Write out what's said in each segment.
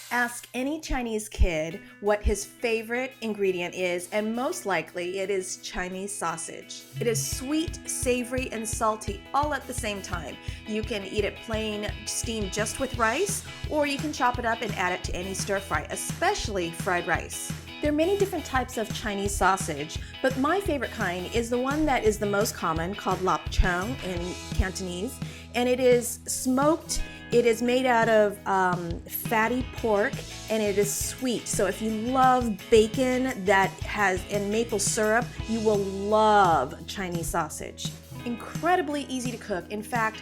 Ask any Chinese kid what his favorite ingredient is, and most likely it is Chinese sausage. It is sweet, savory, and salty all at the same time. You can eat it plain, steamed just with rice, or you can chop it up and add it to any stir fry, especially fried rice. There are many different types of Chinese sausage, but my favorite kind is the one that is the most common, called lap chong in Cantonese, and it is smoked. It is made out of fatty pork, and it is sweet. So if you love bacon and maple syrup, you will love Chinese sausage. Incredibly easy to cook. In fact,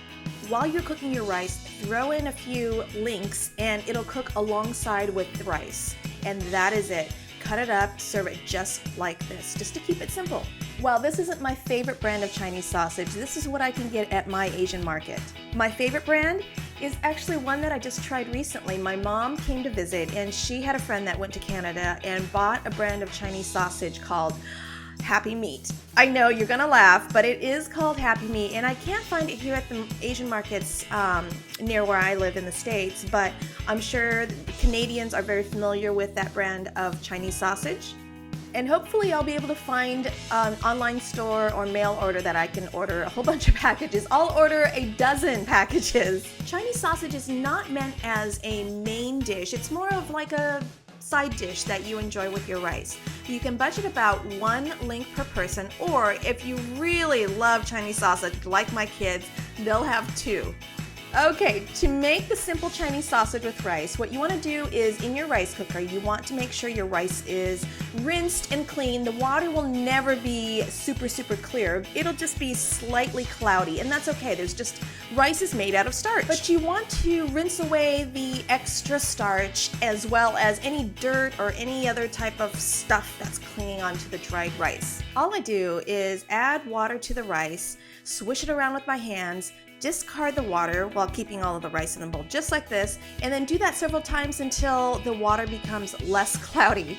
while you're cooking your rice, throw in a few links and it'll cook alongside with the rice. And that is it. Cut it up, serve it just like this, just to keep it simple. While this isn't my favorite brand of Chinese sausage, this is what I can get at my Asian market. My favorite brand is actually one that I just tried recently. My mom came to visit and she had a friend that went to Canada and bought a brand of Chinese sausage called Happy Meat. I know you're gonna laugh, but it is called Happy Meat, and I can't find it here at the Asian markets near where I live in the States, but I'm sure Canadians are very familiar with that brand of Chinese sausage. And hopefully I'll be able to find an online store or mail order that I can order a whole bunch of packages. I'll order a dozen packages. Chinese sausage is not meant as a main dish. It's more of like a side dish that you enjoy with your rice. You can budget about 1 link per person, or if you really love Chinese sausage like my kids, they'll have 2. Okay, to make the simple Chinese sausage with rice, what you want to do is in your rice cooker, you want to make sure your rice is rinsed and clean. The water will never be super clear. It'll just be slightly cloudy, and that's okay. Rice is made out of starch. But you want to rinse away the extra starch as well as any dirt or any other type of stuff that's clinging onto the dried rice. All I do is add water to the rice, swish it around with my hands, discard the water while keeping all of the rice in the bowl, just like this, and then do that several times until the water becomes less cloudy.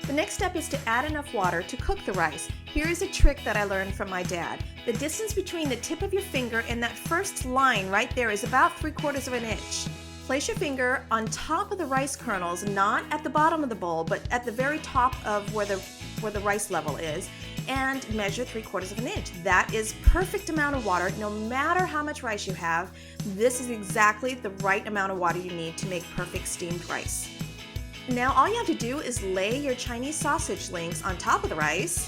The next step is to add enough water to cook the rice. Here is a trick that I learned from my dad. The distance between the tip of your finger and that first line right there is about 3/4 of an inch. Place your finger on top of the rice kernels, not at the bottom of the bowl, but at the very top of where the rice level is, and measure 3/4 of an inch. That is perfect amount of water. No matter how much rice you have, this is exactly the right amount of water you need to make perfect steamed rice. Now all you have to do is lay your Chinese sausage links on top of the rice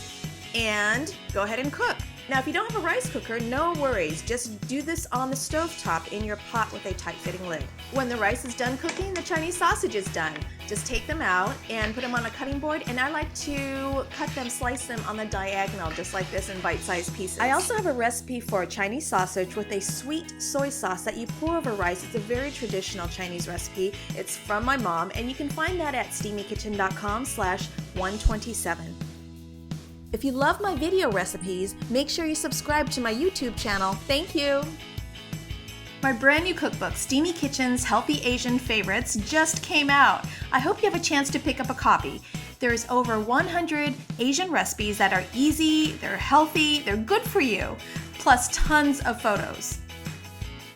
and go ahead and cook. Now if you don't have a rice cooker, no worries. Just do this on the stovetop in your pot with a tight-fitting lid. When the rice is done cooking, the Chinese sausage is done. Just take them out and put them on a cutting board, and I like to slice them on the diagonal, just like this, in bite-sized pieces. I also have a recipe for Chinese sausage with a sweet soy sauce that you pour over rice. It's a very traditional Chinese recipe. It's from my mom, and you can find that at steamykitchen.com/127. If you love my video recipes, make sure you subscribe to my YouTube channel. Thank you! My brand new cookbook, Steamy Kitchen's Healthy Asian Favorites, just came out. I hope you have a chance to pick up a copy. There's over 100 Asian recipes that are easy, they're healthy, they're good for you, plus tons of photos.